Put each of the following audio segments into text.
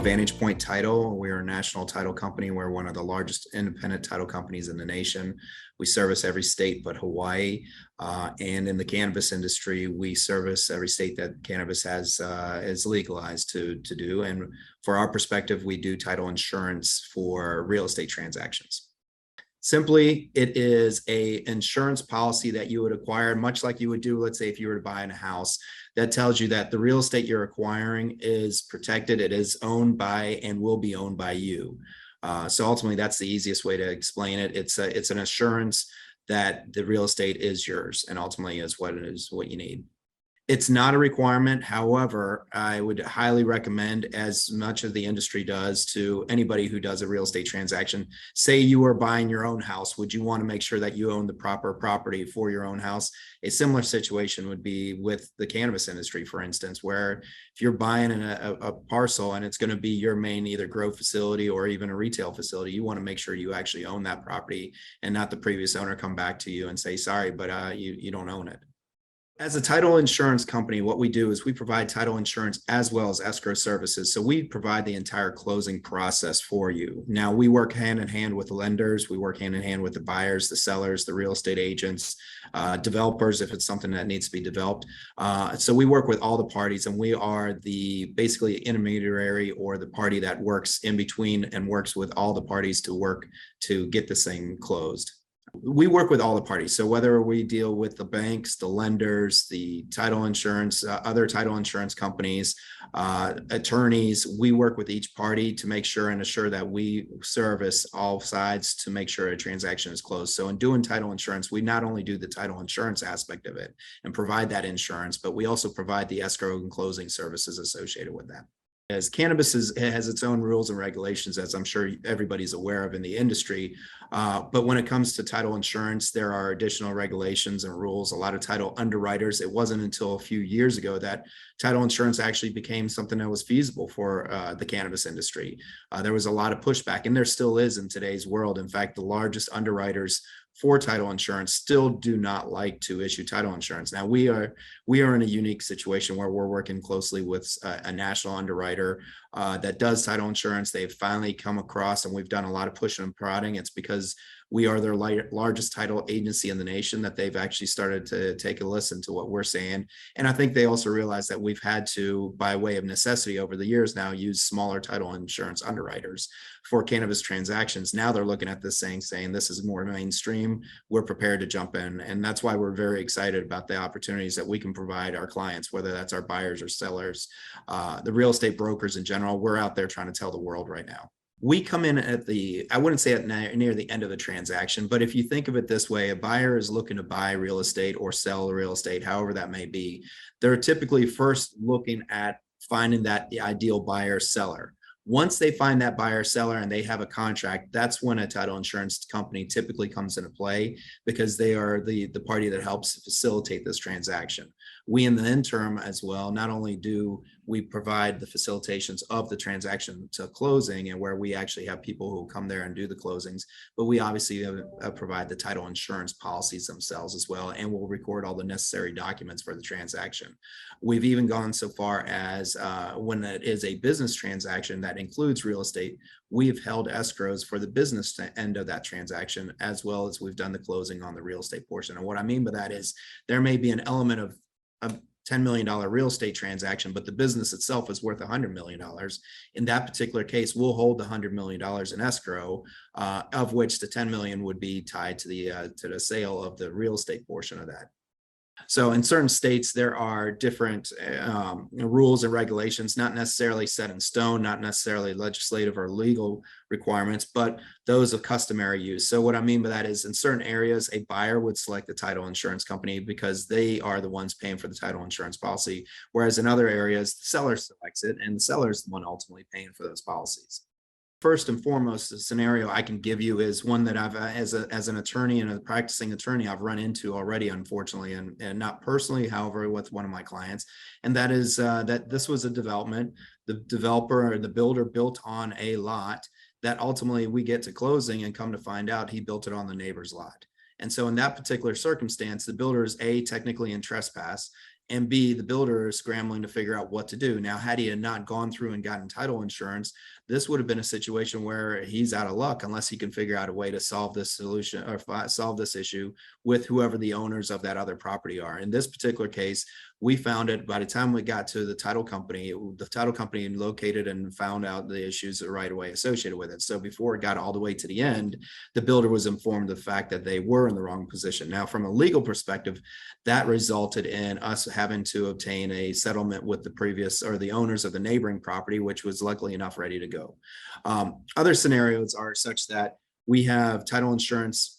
Vantage Title. We're a national title company. We're one of the largest independent title companies in the nation. We service every state but Hawaii. And in the cannabis industry, we service every state that cannabis has is legalized to do. And for our perspective, we do title insurance for real estate transactions. Simply, it is a insurance policy that you would acquire, much like you would do, let's say, if you were buying a house, that tells you that the real estate you're acquiring is protected, it is owned by and will be owned by you. So ultimately, that's the easiest way to explain it. It's an assurance that the real estate is yours, and ultimately is what it is, what you need. It's not a requirement. However, I would highly recommend, as much of the industry does, to anybody who does a real estate transaction. Say you are buying your own house, would you want to make sure that you own the proper property for your own house? A similar situation would be with the cannabis industry, for instance, where if you're buying a parcel and it's going to be your main either grow facility or even a retail facility, you want to make sure you actually own that property and not the previous owner come back to you and say, sorry, but you don't own it. As a title insurance company, what we do is we provide title insurance as well as escrow services. So we provide the entire closing process for you. Now, we work hand in hand with the lenders. We work hand in hand with the buyers, the sellers, the real estate agents, developers, if it's something that needs to be developed. So we work with all the parties, and we are the basically intermediary, or the party that works in between and works with all the parties to work to get this thing closed. We work with all the parties. So whether we deal with the banks, the lenders, the title insurance, other title insurance companies, attorneys, we work with each party to make sure and assure that we service all sides to make sure a transaction is closed. So in doing title insurance, we not only do the title insurance aspect of it and provide that insurance, but we also provide the escrow and closing services associated with that. As cannabis has its own rules and regulations, as I'm sure everybody's aware of in the industry. But when it comes to title insurance, there are additional regulations and rules. A lot of title underwriters, it wasn't until a few years ago that title insurance actually became something that was feasible for the cannabis industry. There was a lot of pushback, and there still is in today's world. In fact, the largest underwriters for title insurance still do not like to issue title insurance. Now, we are in a unique situation where we're working closely with a national underwriter that does title insurance. They've finally come across, and we've done a lot of pushing and prodding. It's because we are their largest title agency in the nation that they've actually started to take a listen to what we're saying. And I think they also realize that we've had to, by way of necessity over the years now, use smaller title insurance underwriters for cannabis transactions. Now they're looking at this saying this is more mainstream. We're prepared to jump in. And that's why we're very excited about the opportunities that we can provide our clients, whether that's our buyers or sellers, the real estate brokers in general. We're out there trying to tell the world right now. We come in at I wouldn't say at near the end of the transaction, but if you think of it this way, a buyer is looking to buy real estate or sell real estate, however that may be. They're typically first looking at finding the ideal buyer seller. Once they find that buyer seller and they have a contract, that's when a title insurance company typically comes into play, because they are the party that helps facilitate this transaction. We in the interim as well, not only do we provide the facilitations of the transaction to closing, and where we actually have people who come there and do the closings, but we obviously provide the title insurance policies themselves as well, and we'll record all the necessary documents for the transaction. We've even gone so far as when it is a business transaction that includes real estate, we've held escrows for the business end of that transaction, as well as we've done the closing on the real estate portion. And what I mean by that is there may be an element of a $10 million real estate transaction, but the business itself is worth $100 million. In that particular case, we'll hold the $100 million in escrow, of which the $10 million would be tied to the sale of the real estate portion of that. So in certain states, there are different rules and regulations, not necessarily set in stone, not necessarily legislative or legal requirements, but those of customary use. So what I mean by that is, in certain areas, a buyer would select the title insurance company because they are the ones paying for the title insurance policy, whereas in other areas, the seller selects it, and the seller is the one ultimately paying for those policies. First and foremost, the scenario I can give you is one that I've, as an attorney and a practicing attorney, I've run into already, unfortunately, and not personally, however, with one of my clients. And that is that this was a development. The developer or the builder built on a lot that ultimately we get to closing and come to find out he built it on the neighbor's lot. And so in that particular circumstance, the builder is technically in trespass, and B, the builder is scrambling to figure out what to do. Now, had he had not gone through and gotten title insurance, this would have been a situation where he's out of luck unless he can figure out a way to solve this solution or solve this issue with whoever the owners of that other property are. In this particular case, we found it by the time we got to the title company located and found out the issues right away associated with it. So before it got all the way to the end, the builder was informed of the fact that they were in the wrong position. Now, from a legal perspective, that resulted in us having to obtain a settlement with the previous or the owners of the neighboring property, which was luckily enough ready to go. Other scenarios are such that we have title insurance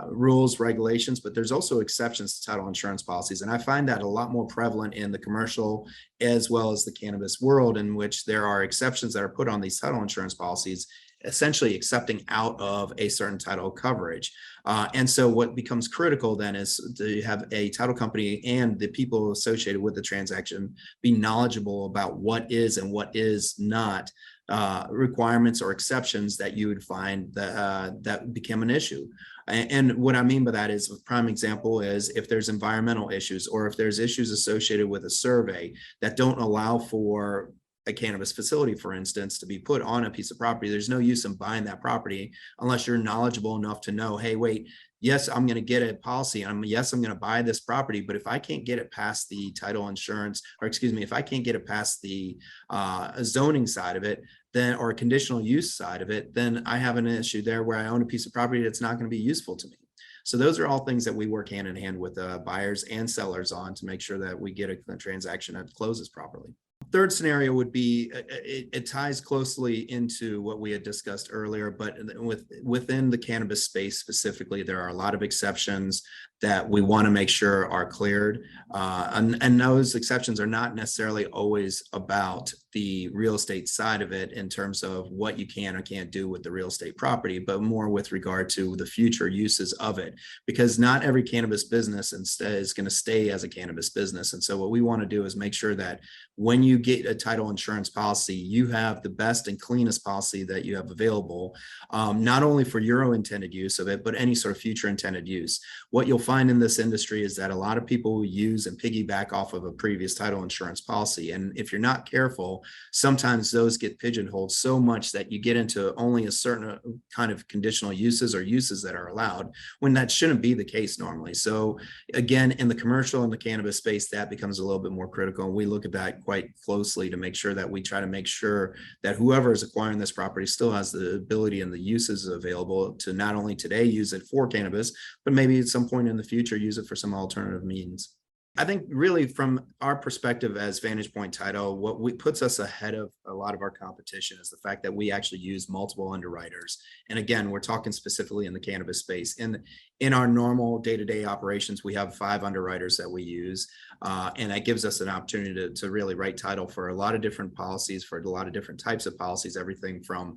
rules, regulations, but there's also exceptions to title insurance policies. And I find that a lot more prevalent in the commercial as well as the cannabis world, in which there are exceptions that are put on these title insurance policies, essentially accepting out of a certain title coverage. And so what becomes critical then is to have a title company and the people associated with the transaction be knowledgeable about what is and what is not requirements or exceptions that you would find that become an issue. And what I mean by that is, a prime example is if there's environmental issues or if there's issues associated with a survey that don't allow for a cannabis facility, for instance, to be put on a piece of property, there's no use in buying that property unless you're knowledgeable enough to know, hey, wait, yes, I'm going to get a policy. I'm going to buy this property, but if I can't get it past the title insurance, or excuse me, if I can't get it past the zoning side of it, then, or conditional use side of it, then I have an issue there where I own a piece of property that's not going to be useful to me. So those are all things that we work hand in hand with buyers and sellers on to make sure that we get a transaction that closes properly. Third scenario would be, it ties closely into what we had discussed earlier, but within the cannabis space specifically, there are a lot of exceptions that we want to make sure are cleared. And those exceptions are not necessarily always about the real estate side of it in terms of what you can or can't do with the real estate property, but more with regard to the future uses of it, because not every cannabis business instead is going to stay as a cannabis business. And so what we want to do is make sure that when you get a title insurance policy, you have the best and cleanest policy that you have available, not only for your intended use of it, but any sort of future intended use. What you'll find in this industry is that a lot of people use and piggyback off of a previous title insurance policy. And if you're not careful, sometimes those get pigeonholed so much that you get into only a certain kind of conditional uses or uses that are allowed, when that shouldn't be the case normally. So again, in the commercial and the cannabis space, that becomes a little bit more critical. And we look at that quite closely to make sure that we try to make sure that whoever is acquiring this property still has the ability and the uses available to not only today use it for cannabis, but maybe at some point in the future use it for some alternative means. I think really from our perspective as Vantage Point Title, what puts us ahead of a lot of our competition is the fact that we actually use multiple underwriters. And again, we're talking specifically in the cannabis space. In our normal day-to-day operations, we have 5 underwriters that we use. And that gives us an opportunity to really write title for a lot of different policies, for a lot of different types of policies, everything from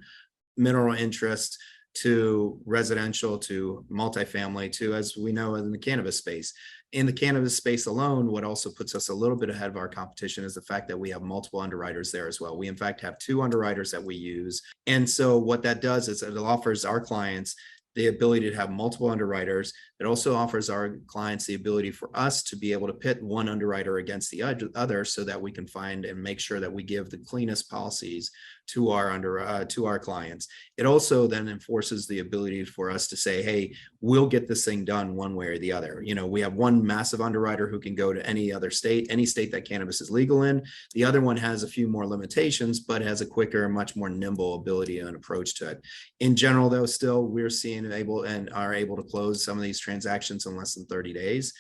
mineral interest to residential to multifamily to, as we know, in the cannabis space. In the cannabis space alone, what also puts us a little bit ahead of our competition is the fact that we have multiple underwriters there as well. We, in fact, have 2 underwriters that we use. And so what that does is it offers our clients the ability to have multiple underwriters. It also offers our clients the ability for us to be able to pit one underwriter against the other so that we can find and make sure that we give the cleanest policies to our clients. It also then enforces the ability for us to say, hey, we'll get this thing done one way or the other. You know, we have one massive underwriter who can go to any other state, any state that cannabis is legal in. The other one has a few more limitations, but has a quicker, much more nimble ability and approach to it. In general, though, still we're seeing are able to close some of these transactions in less than 30 days.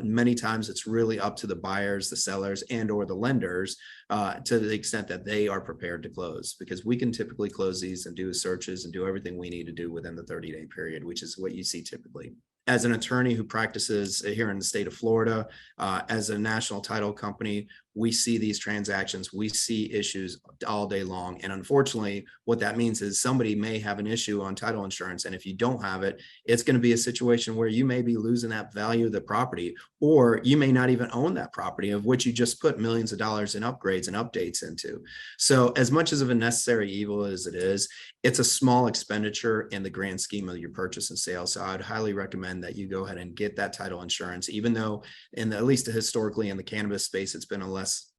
Many times it's really up to the buyers, the sellers, and or the lenders to the extent that they are prepared to close, because we can typically close these and do searches and do everything we need to do within the 30-day period, which is what you see typically. As an attorney who practices here in the state of Florida, as a national title company, we see these transactions, we see issues all day long. And unfortunately, what that means is somebody may have an issue on title insurance. And if you don't have it, it's going to be a situation where you may be losing that value of the property, or you may not even own that property of which you just put millions of dollars in upgrades and updates into. So as much as of a necessary evil as it is, it's a small expenditure in the grand scheme of your purchase and sale. So I'd highly recommend that you go ahead and get that title insurance, even though at least historically in the cannabis space, it's been a less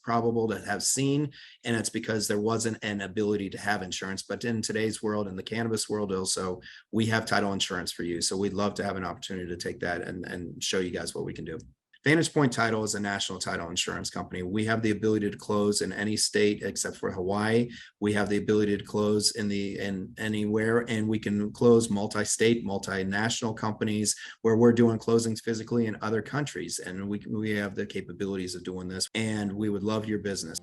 probable to have seen, and it's because there wasn't an ability to have insurance. But in today's world, in the cannabis world also, we have title insurance for you. So we'd love to have an opportunity to take that and show you guys what we can do. Vantage Point Title is a national title insurance company. We have the ability to close in any state except for Hawaii. We have the ability to close in anywhere, and we can close multi-state, multinational companies where we're doing closings physically in other countries. And we have the capabilities of doing this, and we would love your business.